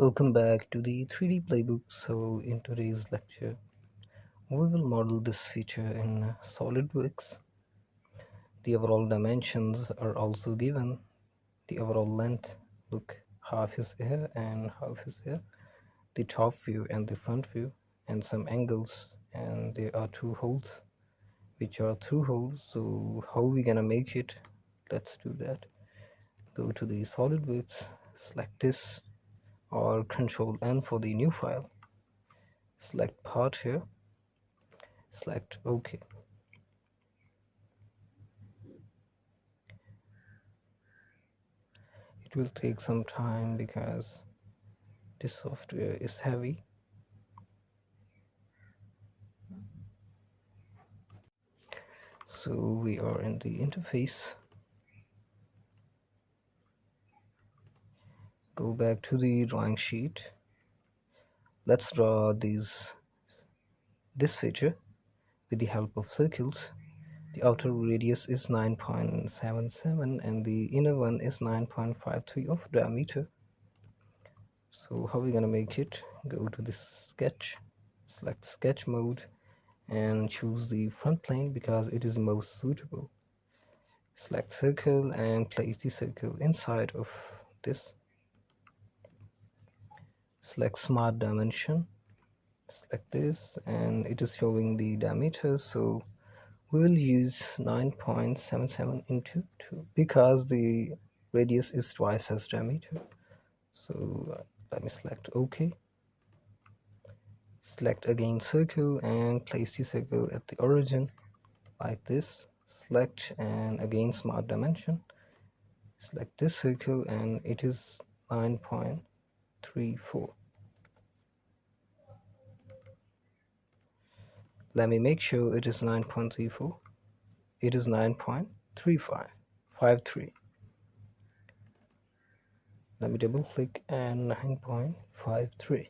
Welcome back to the 3D playbook. So in today's lecture we will model this feature in SOLIDWORKS. The overall dimensions are also given. The overall length, look, half is here and half is here. The top view and the front view, and some angles, and there are two holes which are through holes. So how we gonna make it? Let's do that. Go to the SOLIDWORKS, select this, or Control N for the new file. Select part here, select OK. It will take some time because this software is heavy. So we are in the interface. Go back to the drawing sheet. Let's draw this feature with the help of circles. The outer radius is 9.77 and the inner one is 9.53 of diameter. So how are we gonna make it? Go to this sketch, select sketch mode, and choose the front plane because it is most suitable. Select circle and place the circle inside of this. Select smart dimension, select this, and it is showing the diameter, so we will use 9.77 into 2 because the radius is twice as diameter. So let me select OK. Select again circle and place the circle at the origin like this. Select and again smart dimension. Select this circle and it is 9.34. Let me make sure it is 9.34. It is 9.3553. Let me double click and 9.53.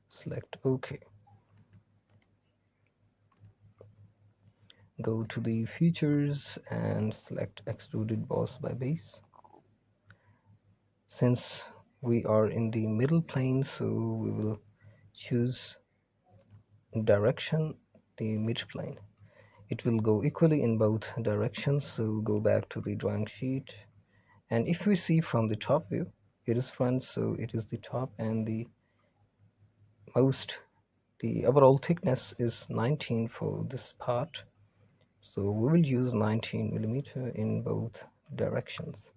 Select OK. Go to the features and select extruded boss by base. Since we are in the middle plane, so we will choose direction, the mid plane. It will go equally in both directions, so go back to the drawing sheet, and if we see from the top view, it is front, so it is the top, and the overall thickness is 19 for this part, so we will use 19 millimeter in both directions.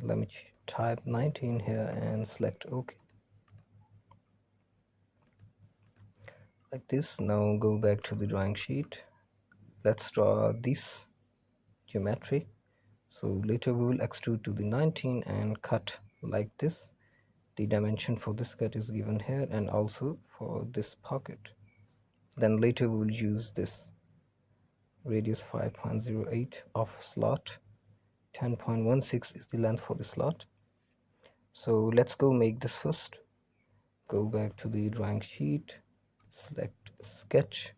Let me type 19 here and select OK. Like this. Now go back to the drawing sheet. Let's draw this geometry. So later we will extrude to the 19 and cut like this. The dimension for this cut is given here and also for this pocket. Then later we will use this radius 5.08 of slot. 10.16 is the length for the slot. So let's go make this first. Go back to the drawing sheet, select sketch.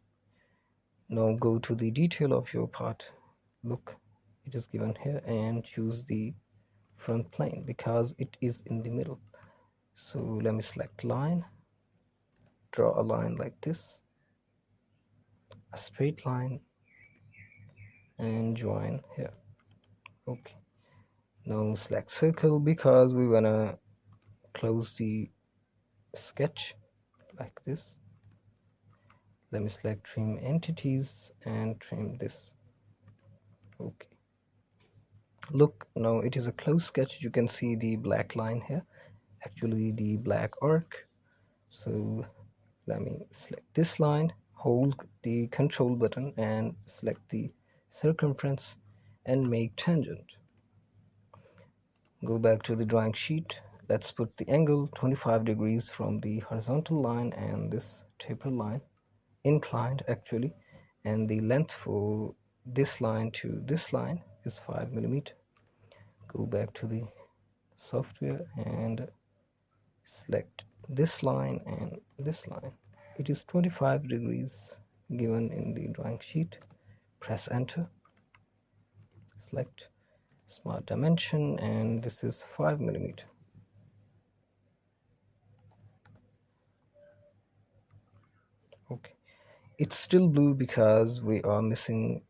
Now go to the detail of your part. Look, it is given here, and choose the front plane because it is in the middle. So let me select line, draw a line like this, a straight line, and join here. Okay. Now select circle because we wanna close the sketch like this. Let me select trim entities and trim this. Okay. Look, now it is a close sketch. You can see the black line here, actually the black arc. So let me select this line, hold the control button and select the circumference and make tangent. Go back to the drawing sheet. Let's put the angle 25 degrees from the horizontal line and this taper line, inclined actually, and the length for this line to this line is 5 millimeter. Go back to the software and select this line and this line. It is 25 degrees given in the drawing sheet. Press enter, select, Smart dimension, and this is 5 mm. Okay, it's still blue because we are missing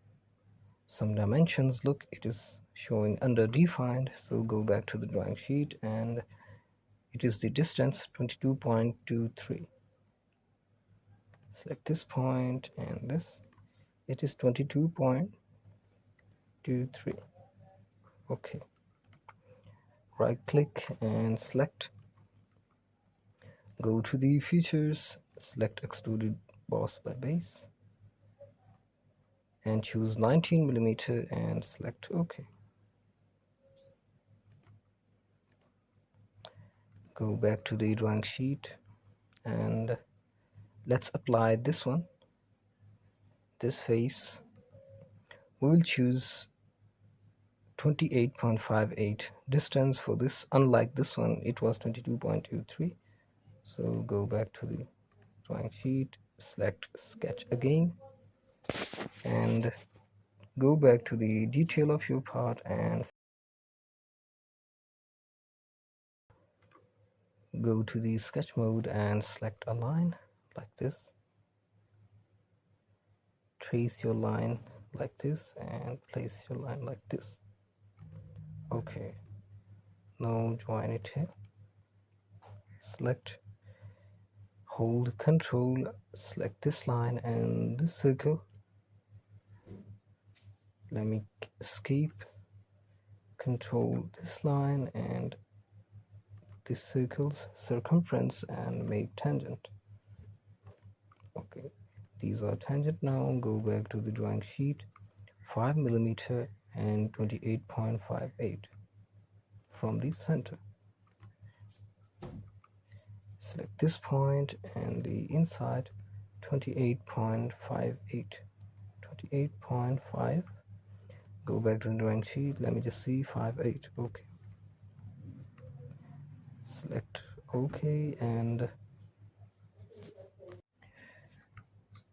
some dimensions. Look, it is showing under defined. So go back to the drawing sheet, and it is the distance 22.23. Select this point and this. It is 22.23. Okay, right click and select. Go to the features, select extruded boss by base, and choose 19 mm and select OK. Go back to the drawing sheet and let's apply this one, this face. We will choose 28.58 distance for this. Unlike this one, it was 22.23. So go back to the drawing sheet, select sketch again, and go back to the detail of your part and go to the sketch mode and select a line like this. Trace your line like this and place your line like this. Okay, now join it here. Select, hold Control, select this line and this circle. Let me escape, control this line and this circle's circumference and make tangent. Okay, these are tangent. Now go back to the drawing sheet, 5 mm and 28.58 from the center. Select this point and the inside 28.58, 28.5. Go back to the drawing sheet. Let me just see 58. Okay, select OK and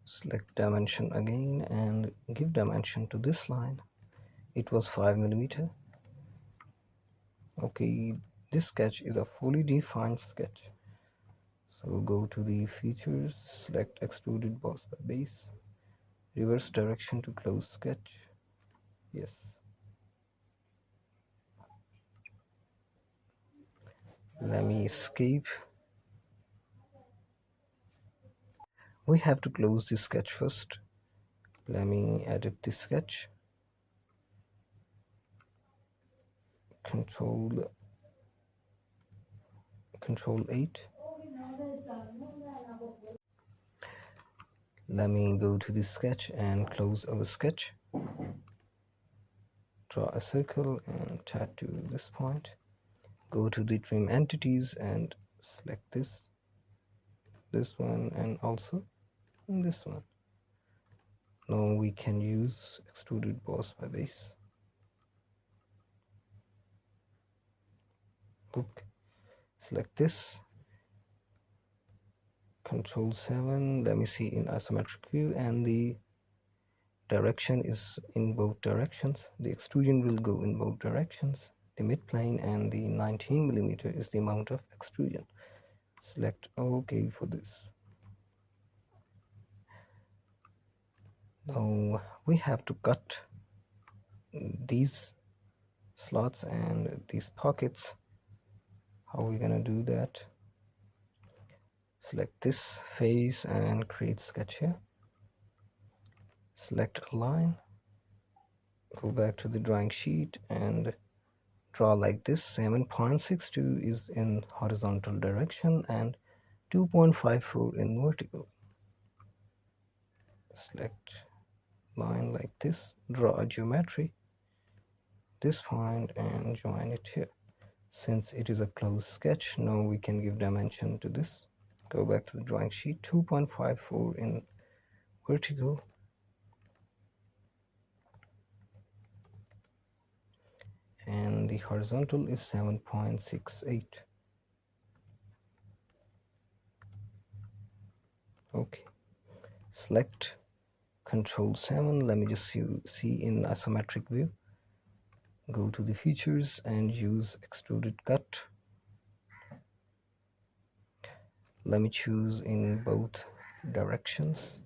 select dimension again and give dimension to this line. It was 5 mm. Okay, this sketch is a fully defined sketch. So go to the features, select extruded boss by base, reverse direction to close sketch. Yes. Let me escape. We have to close this sketch first. Let me edit this sketch. Control 8. Let me go to this sketch and close our sketch. Draw a circle and tattoo this point. Go to the trim entities and select this one, and also this one. Now we can use extruded boss by base. Look, select this, Control 7. Let me see in isometric view, and the direction is in both directions. The extrusion will go in both directions. The midplane and the 19 mm is the amount of extrusion. Select OK for this. Now we have to cut these slots and these pockets. How are we gonna do that? Select this face and create sketch here. Select a line, go back to the drawing sheet and draw like this. 7.62 is in horizontal direction and 2.54 in vertical. Select line like this, draw a geometry, this point, and join it here. Since it is a closed sketch, now we can give dimension to this. Go back to the drawing sheet, 2.54 in vertical, and the horizontal is 7.68. Okay, select Control 7. Let me just see in isometric view. Go to the features and use extruded cut. Let me choose in both directions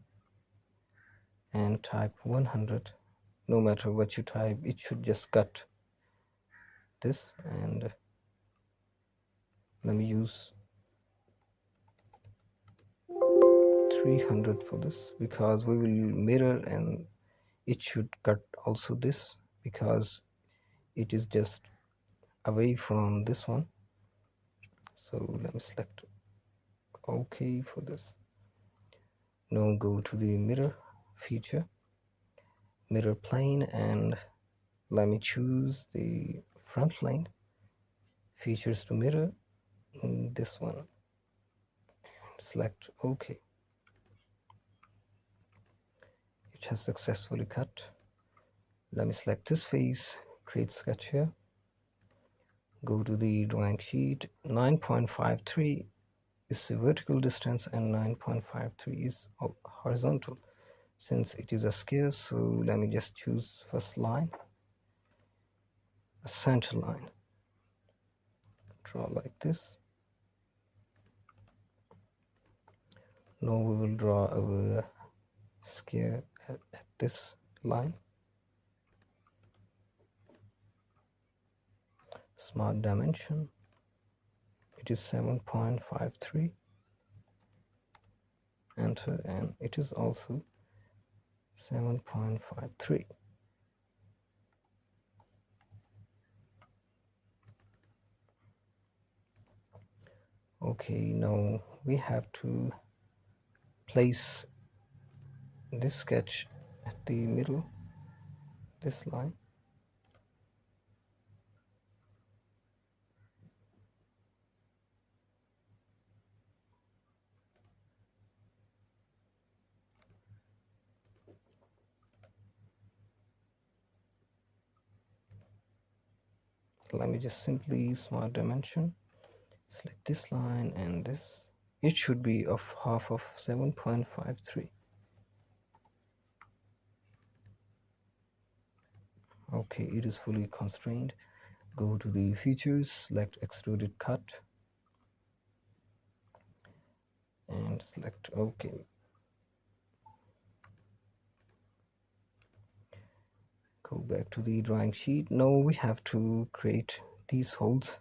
and type 100. No matter what you type, it should just cut this, and let me use 300 for this, because we will mirror and it should cut also this, because it is just away from this one. So let me select OK for this. Now go to the mirror feature, mirror plane, and let me choose the front plane, features to mirror in this one, select OK. It has successfully cut. Let me select this face, create sketch here, go to the drawing sheet. 9.53 is the vertical distance and 9.53 is horizontal. Since it is a scale, so let me just choose first line, a center line, draw like this. Now we will draw our scale at this line. Smart dimension, it is 7.53, enter, and it is also 7.53. Okay, now we have to place this sketch at the middle, this line. Let me just simply smart dimension, select this line and this. It should be of half of 7.53. Okay, it is fully constrained. Go to the features, select extruded cut and select OK. Go back to the drawing sheet. Now we have to create these holes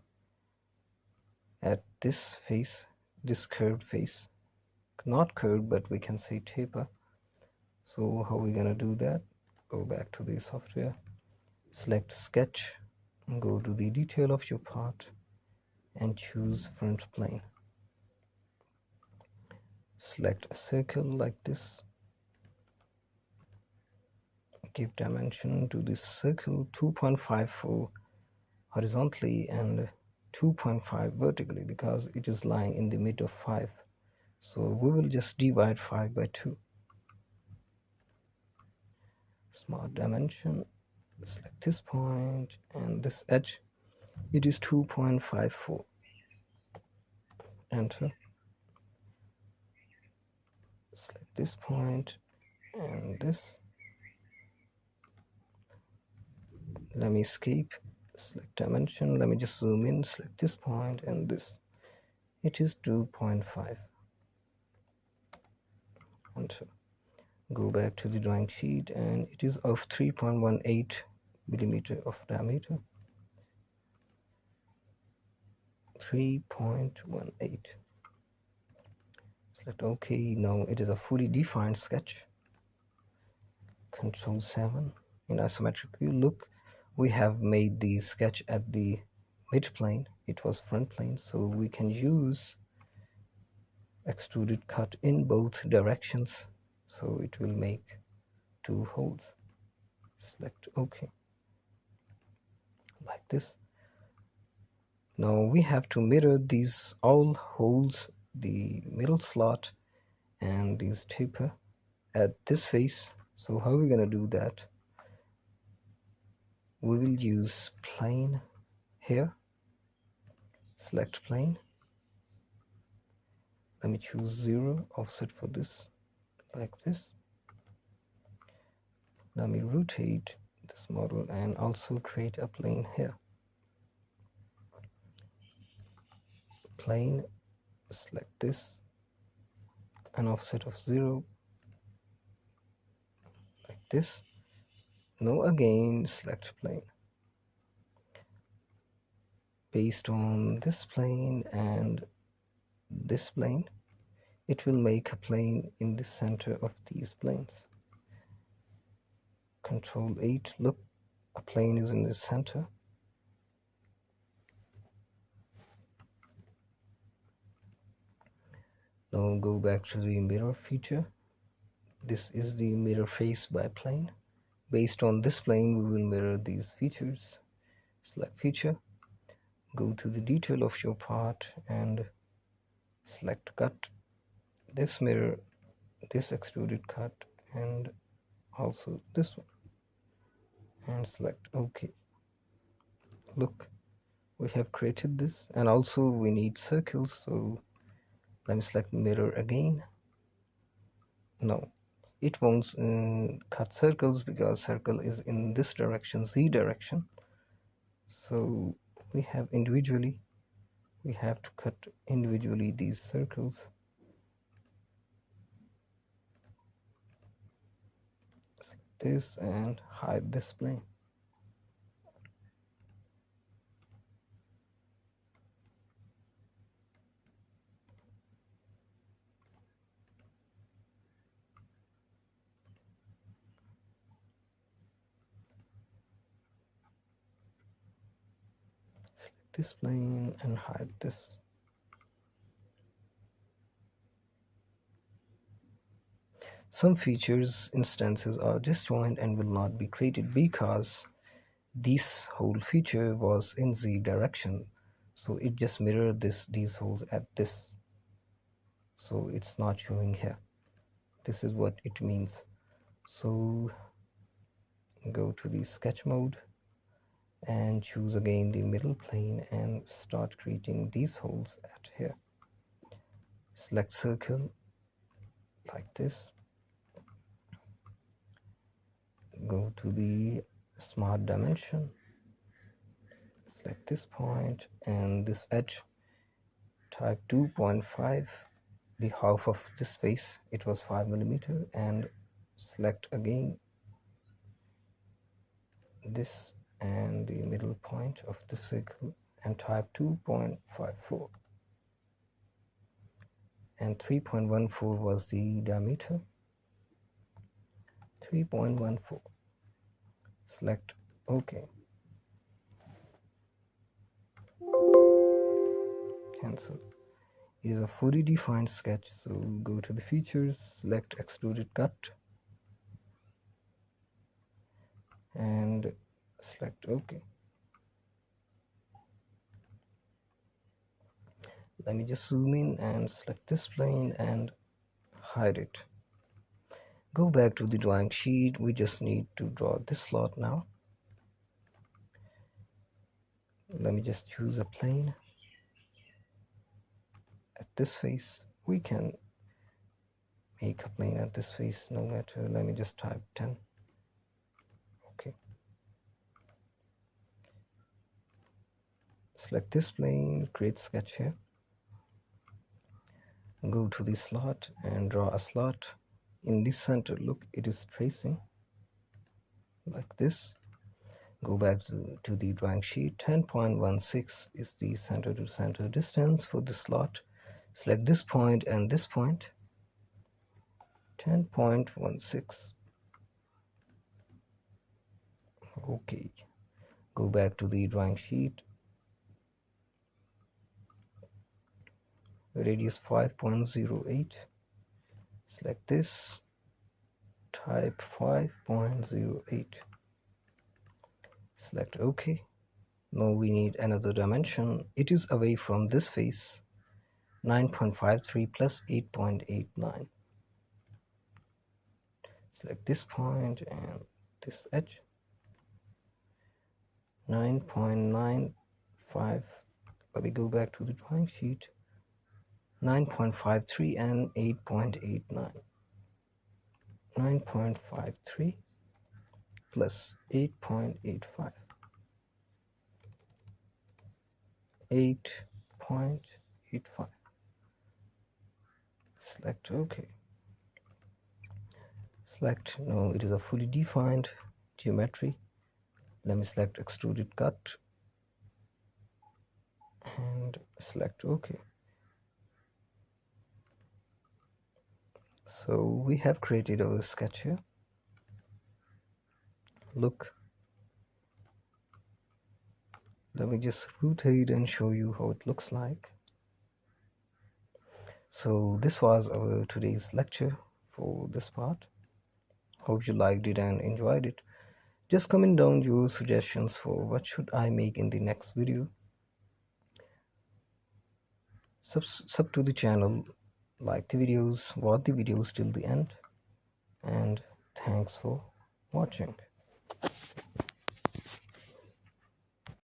at this face, this curved face, not curved, but we can say taper. So how are we gonna do that? Go back to the software, select sketch, go to the detail of your part and choose front plane. Select a circle like this, give dimension to this circle 2.54 horizontally and 2.5 vertically, because it is lying in the mid of 5. So we will just divide 5 by 2. Smart dimension, select this point and this edge, it is 2.54, enter. Select this point and this. Let me escape, select dimension, let me just zoom in, select this point and this. It is 2.5, enter. Go back to the drawing sheet and it is of 3.18 millimeter of diameter. 3.18. Select OK. Now it is a fully defined sketch. Control 7. In isometric view, look, we have made the sketch at the mid plane. It was front plane, so we can use extruded cut in both directions, so it will make 2 holes. Select OK, like this. Now we have to mirror these all holes, the middle slot and these taper at this face. So how are we gonna do that? We will use plane here, select plane, let me choose 0 offset for this, like this. Let me rotate this model and also create a plane here. Plane, select this, an offset of 0, like this. Now again select plane. Based on this plane and this plane, it will make a plane in the center of these planes. Control 8, look, a plane is in the center. Now go back to the mirror feature. This is the mirror face by plane. Based on this plane, we will mirror these features. Select feature, go to the detail of your part and select cut. This mirror, this extruded cut, and also this one, and select OK. Look, we have created this, and also we need circles, so let me select mirror again. No, it won't cut circles because circle is in this direction, Z direction. So we have to cut individually these circles. Select this and hide this plane. This plane and hide this. Some features instances are disjoint and will not be created because this whole feature was in Z direction, so it just mirrored these holes at this, so it's not showing here. This is what it means. So go to the sketch mode and choose again the middle plane and start creating these holes at here. Select circle like this, go to the smart dimension, select this point and this edge, type 2.5, the half of this face, it was 5 millimeter, and select again this and the middle point of the circle and type 2.54, and 3.14 was the diameter. 3.14, select OK, cancel. It is a fully defined sketch, so go to the features, select extruded cut and select OK. Let me just zoom in and select this plane and hide it. Go back to the drawing sheet. We just need to draw this slot now. Let me just choose a plane. At this face, we can make a plane at this face no matter. Let me just type 10. Okay. Select this plane, create sketch here. Go to the slot and draw a slot. In the center, look, it is tracing like this. Go back to the drawing sheet. 10.16 is the center to center distance for the slot. Select this point and this point. 10.16. Okay. Go back to the drawing sheet. Radius 5.08. Select this. Type 5.08. Select OK. Now we need another dimension. It is away from this face. 9.53 plus 8.89. Select this point and this edge. 9.95. Let me go back to the drawing sheet. 9.53 and 8.89. 9.53 plus 8.85. 8.85. Select OK. Select, no, it is a fully defined geometry. Let me select extruded cut and select OK. So we have created our sketch here. Look, let me just rotate and show you how it looks like. So this was our today's lecture for this part. Hope you liked it and enjoyed it. Just comment down your suggestions for what should I make in the next video. Sub to the channel, like the videos, watch the videos till the end, and thanks for watching.